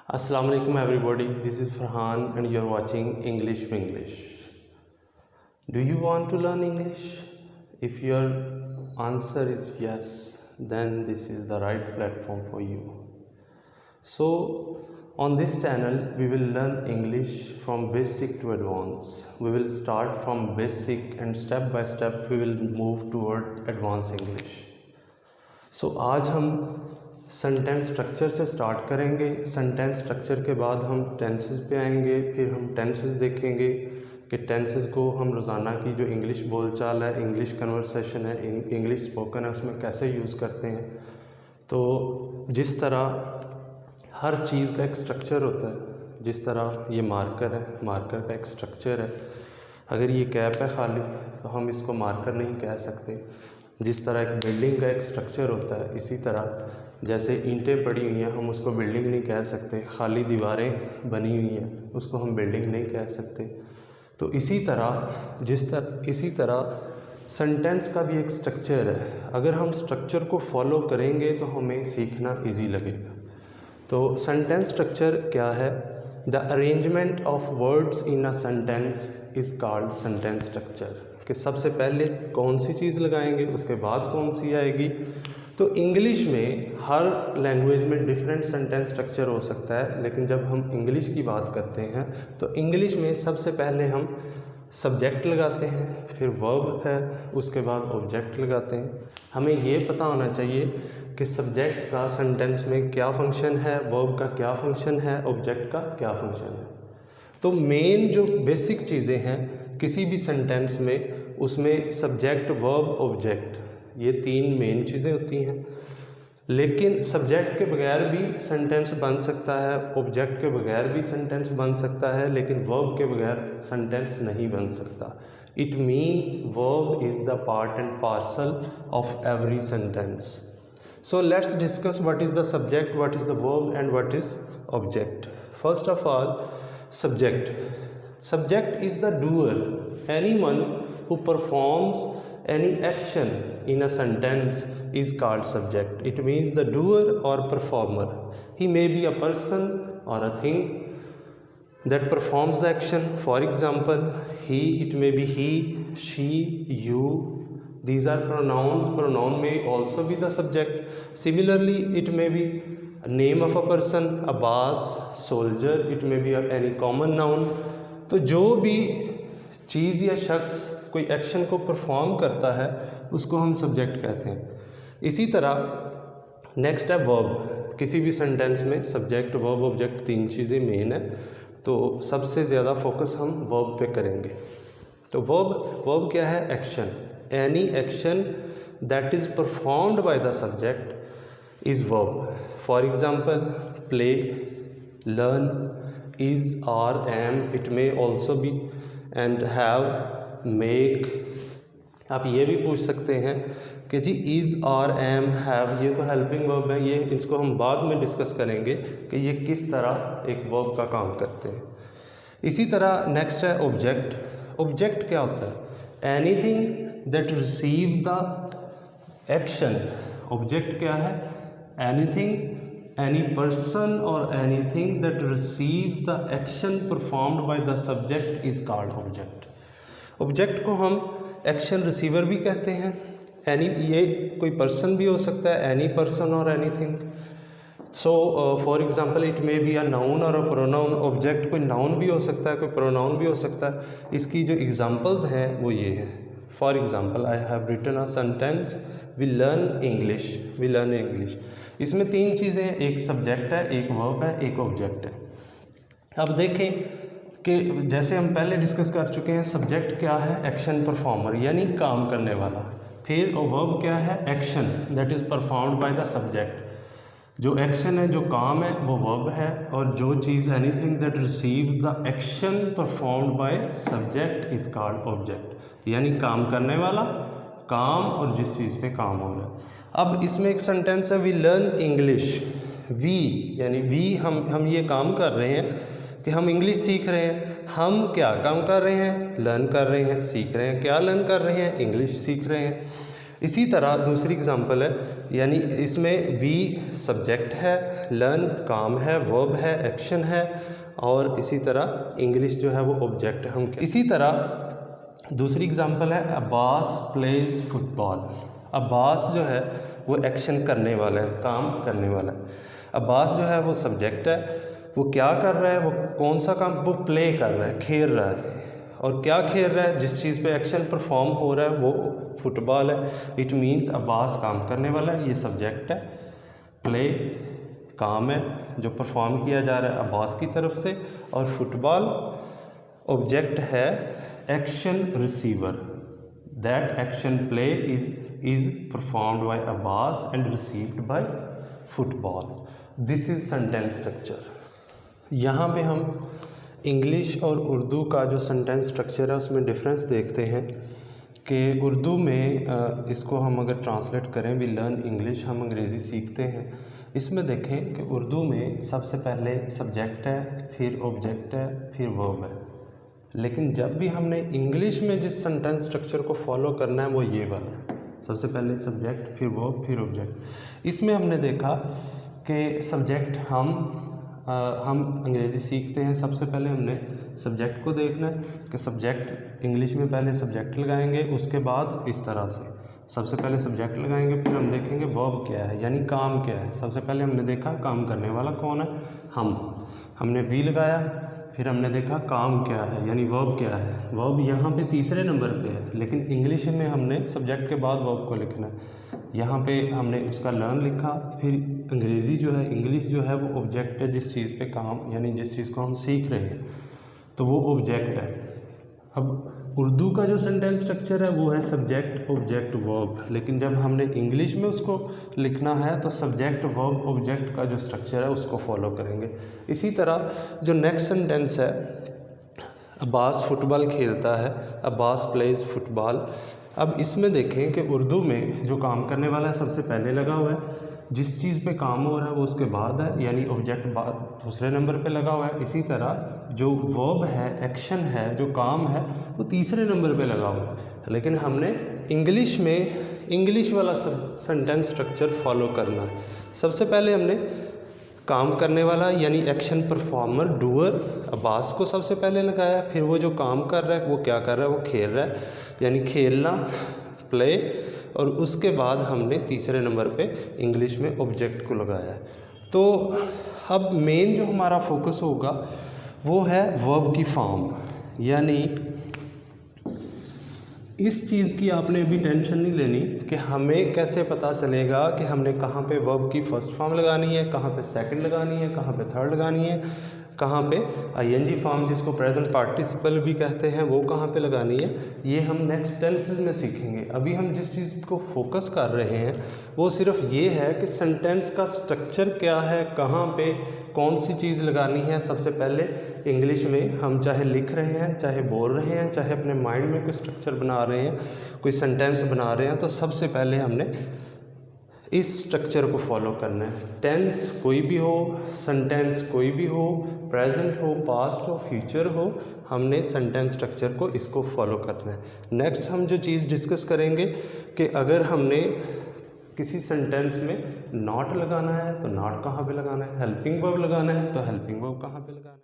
Assalamu alaikum everybody, this is Farhan and you are watching English with English. Do you want to learn English? If your answer is yes, then this is the right platform for you. So on this channel we will learn English from basic to advanced. We will start from basic and step by step we will move toward advanced English. So आज हम sentence structure से start करेंगे। Sentence structure के बाद हम tenses पे आएंगे, फिर हम टेंसेस देखेंगे कि टेंसेस को हम रोज़ाना की जो इंग्लिश बोलचाल है, इंग्लिश कन्वर्सेशन है, इंग्लिश स्पोकन है, उसमें कैसे यूज़ करते हैं। तो जिस तरह हर चीज़ का एक स्ट्रक्चर होता है, जिस तरह ये मार्कर है, मार्कर का एक स्ट्रक्चर है। अगर ये कैप है खाली तो हम इसको मार्कर नहीं कह सकते। जिस तरह एक बिल्डिंग का एक स्ट्रक्चर होता है, इसी तरह जैसे ईंटें पड़ी हुई हैं हम उसको बिल्डिंग नहीं कह सकते, खाली दीवारें बनी हुई हैं उसको हम बिल्डिंग नहीं कह सकते। तो इसी तरह सेंटेंस का भी एक स्ट्रक्चर है। अगर हम स्ट्रक्चर को फॉलो करेंगे तो हमें सीखना इजी लगेगा। तो सेंटेंस स्ट्रक्चर क्या है? The arrangement of words in a sentence is called sentence structure. कि सबसे पहले कौन सी चीज़ लगाएंगे, उसके बाद कौन सी आएगी। तो इंग्लिश में हर लैंग्वेज में डिफरेंट सेंटेंस स्ट्रक्चर हो सकता है, लेकिन जब हम इंग्लिश की बात करते हैं तो इंग्लिश में सबसे पहले हम सब्जेक्ट लगाते हैं, फिर वर्ब है, उसके बाद ऑब्जेक्ट लगाते हैं। हमें ये पता होना चाहिए कि सब्जेक्ट का सेंटेंस में क्या फंक्शन है, वर्ब का क्या फंक्शन है, ऑब्जेक्ट का क्या फंक्शन है। तो मेन जो बेसिक चीज़ें हैं किसी भी सेंटेंस में, उसमें सब्जेक्ट, वर्ब, ऑब्जेक्ट, ये तीन मेन चीज़ें होती हैं। लेकिन सब्जेक्ट के बगैर भी सेंटेंस बन सकता है, ऑब्जेक्ट के बगैर भी सेंटेंस बन सकता है, लेकिन वर्ब के बगैर सेंटेंस नहीं बन सकता। It means verb is the part and parcel of every sentence. So let's discuss what is the subject, what is the verb and what is object. First of all, subject. Subject is the doer, anyone who performs any action in a sentence is called subject. It means the doer or performer. He may be a person or a thing that performs the action. For example, he, it may be he, she, you. These are pronouns. Pronoun may also be the subject. Similarly, it may be name of a person, a boss, soldier, it may be any common noun. तो जो भी चीज़ या शख्स कोई action को perform करता है उसको हम सब्जेक्ट कहते हैं। इसी तरह नेक्स्ट है वर्ब। किसी भी सेंटेंस में सब्जेक्ट, वर्ब, ऑब्जेक्ट तीन चीज़ें मेन है, तो सबसे ज़्यादा फोकस हम वर्ब पे करेंगे। तो वर्ब क्या है? Action. Any action that is performed by the subject is verb. For example, play, learn, is, are, am. It may also be and have, make. आप ये भी पूछ सकते हैं कि जी is, are, am, have ये तो हेल्पिंग वर्ब है, ये इसको हम बाद में डिस्कस करेंगे कि ये किस तरह एक वर्ब का काम करते हैं। इसी तरह नेक्स्ट है ऑब्जेक्ट। ऑब्जेक्ट क्या होता है? Anything that receive the action. Object क्या है? Anything, any person or anything that receives the action performed by the subject is called object. Object को हम action receiver भी कहते हैं। ये कोई person भी हो सकता है, any person or anything. So for example, it may be a noun or a pronoun. Object कोई noun भी हो सकता है, कोई pronoun भी हो सकता है। इसकी जो examples हैं वो ये हैं। For example, I have written a sentence, we learn English. We learn English. इसमें तीन चीज़ें हैं, एक सब्जेक्ट है, एक वर्ब है, एक ऑब्जेक्ट है। अब देखें कि जैसे हम पहले डिस्कस कर चुके हैं, सब्जेक्ट क्या है? एक्शन परफॉर्मर, यानी काम करने वाला। फिर वर्ब क्या है? Action that is performed by the subject. जो एक्शन है, जो काम है, वो वर्ब है। और जो चीज़ anything that receive the action performed by subject is called object, यानी काम करने वाला, काम और जिस चीज़ पे काम हो रहा है। अब इसमें एक सेंटेंस है, वी लर्न इंग्लिश। वी यानी वी हम ये काम कर रहे हैं कि हम इंग्लिश सीख रहे हैं। हम क्या काम कर रहे हैं? लर्न कर रहे हैं, सीख रहे हैं। क्या लर्न कर रहे हैं? इंग्लिश सीख रहे हैं। इसी तरह दूसरी एग्जांपल है, यानी इसमें वी सब्जेक्ट है, लर्न काम है, वर्ब है, एक्शन है, और इसी तरह इंग्लिश जो है वो ऑब्जेक्ट है। हम इसी तरह दूसरी एग्जांपल है अब्बास प्लेज फुटबॉल। अब्बास जो है वो एक्शन करने वाला है, काम करने वाला है। अब्बास जो है वो सब्जेक्ट है, वो क्या कर रहा है, वो कौन सा काम, वो प्ले कर रहा है, खेल रहा है। और क्या खेल रहा है, जिस चीज़ पे एक्शन परफॉर्म हो रहा है वो फुटबॉल है। इट मीन्स अब्बास काम करने वाला है, ये सब्जेक्ट है। प्ले काम है जो परफॉर्म किया जा रहा है अब्बास की तरफ से, और फुटबॉल ऑब्जेक्ट है, action receiver. That action play is performed by Abbas and received by football. This is sentence structure. यहाँ पे हम इंग्लिश और उर्दू का जो सेंटेंस स्ट्रक्चर है उसमें डिफरेंस देखते हैं कि उर्दू में इसको हम अगर ट्रांसलेट करें, वी लर्न इंग्लिश, हम अंग्रेज़ी सीखते हैं। इसमें देखें कि उर्दू में सबसे पहले सब्जेक्ट है, फिर ऑब्जेक्ट है, फिर वर्ब है। लेकिन जब भी हमने इंग्लिश में जिस सेंटेंस स्ट्रक्चर को फॉलो करना है वो ये वाला है, सबसे पहले सब्जेक्ट, फिर वर्ब, फिर ऑब्जेक्ट। इसमें हमने देखा कि सब्जेक्ट हम अंग्रेज़ी सीखते हैं, सबसे पहले हमने सब्जेक्ट को देखना है कि सब्जेक्ट इंग्लिश में पहले सब्जेक्ट लगाएंगे, उसके बाद इस तरह से सबसे पहले सब्जेक्ट लगाएंगे, फिर हम देखेंगे वर्ब क्या है, यानी काम क्या है। सबसे पहले हमने देखा काम करने वाला कौन है, हमने वी लगाया, फिर हमने देखा काम क्या है, यानी वर्ब क्या है। वर्ब यहाँ पे तीसरे नंबर पे है, लेकिन इंग्लिश में हमने सब्जेक्ट के बाद वर्ब को लिखना है। यहाँ पे हमने उसका लर्न लिखा, फिर अंग्रेज़ी जो है, इंग्लिश जो है वो ऑब्जेक्ट है, जिस चीज़ पे काम, यानी जिस चीज़ को हम सीख रहे हैं, तो वो ऑब्जेक्ट है। अब उर्दू का जो सेंटेंस स्ट्रक्चर है वो है सब्जेक्ट, ऑब्जेक्ट, वर्ब। लेकिन जब हमने इंग्लिश में उसको लिखना है तो सब्जेक्ट, वर्ब, ऑब्जेक्ट का जो स्ट्रक्चर है उसको फॉलो करेंगे। इसी तरह जो नेक्स्ट सेंटेंस है, अब्बास फुटबॉल खेलता है, अब्बास प्लेज फुटबॉल। अब इसमें देखें कि उर्दू में जो काम करने वाला है सबसे पहले लगा हुआ है, जिस चीज़ पे काम हो रहा है वो उसके बाद है, यानी ऑब्जेक्ट बाद दूसरे नंबर पे लगा हुआ है। इसी तरह जो वर्ब है, एक्शन है, जो काम है, वो तीसरे नंबर पे लगा हुआ है। लेकिन हमने इंग्लिश में इंग्लिश वाला सेंटेंस स्ट्रक्चर फॉलो करना है। सबसे पहले हमने काम करने वाला यानी एक्शन परफॉर्मर, डूअर, अब्बास को सबसे पहले लगाया, फिर वो जो काम कर रहा है वो क्या कर रहा है, वो खेल रहा है, यानी खेलना, प्ले, और उसके बाद हमने तीसरे नंबर पे इंग्लिश में ऑब्जेक्ट को लगाया है। तो अब मेन जो हमारा फोकस होगा वो है वर्ब की फॉर्म, यानी इस चीज़ की आपने अभी टेंशन नहीं लेनी कि हमें कैसे पता चलेगा कि हमने कहाँ पे वर्ब की फर्स्ट फॉर्म लगानी है, कहाँ पे सेकंड लगानी है, कहाँ पे थर्ड लगानी है, कहाँ पे आईएनजी फॉर्म जिसको प्रेजेंट पार्टिसिपल भी कहते हैं वो कहाँ पे लगानी है। ये हम नेक्स्ट टेंसेस में सीखेंगे। अभी हम जिस चीज़ को फोकस कर रहे हैं वो सिर्फ ये है कि सेंटेंस का स्ट्रक्चर क्या है, कहाँ पे कौन सी चीज़ लगानी है। सबसे पहले इंग्लिश में हम चाहे लिख रहे हैं, चाहे बोल रहे हैं, चाहे अपने माइंड में कोई स्ट्रक्चर बना रहे हैं, कोई सेंटेंस बना रहे हैं, तो सबसे पहले हमने इस स्ट्रक्चर को फॉलो करना है। टेंस कोई भी हो, सेंटेंस कोई भी हो, प्रेजेंट हो, पास्ट हो, फ्यूचर हो, हमने सेंटेंस स्ट्रक्चर को इसको फॉलो करना है। नेक्स्ट हम जो चीज़ डिस्कस करेंगे कि अगर हमने किसी सेंटेंस में नॉट लगाना है तो नॉट कहाँ पे लगाना है, हेल्पिंग वर्ब लगाना है तो हेल्पिंग वर्ब कहाँ पे लगाना है।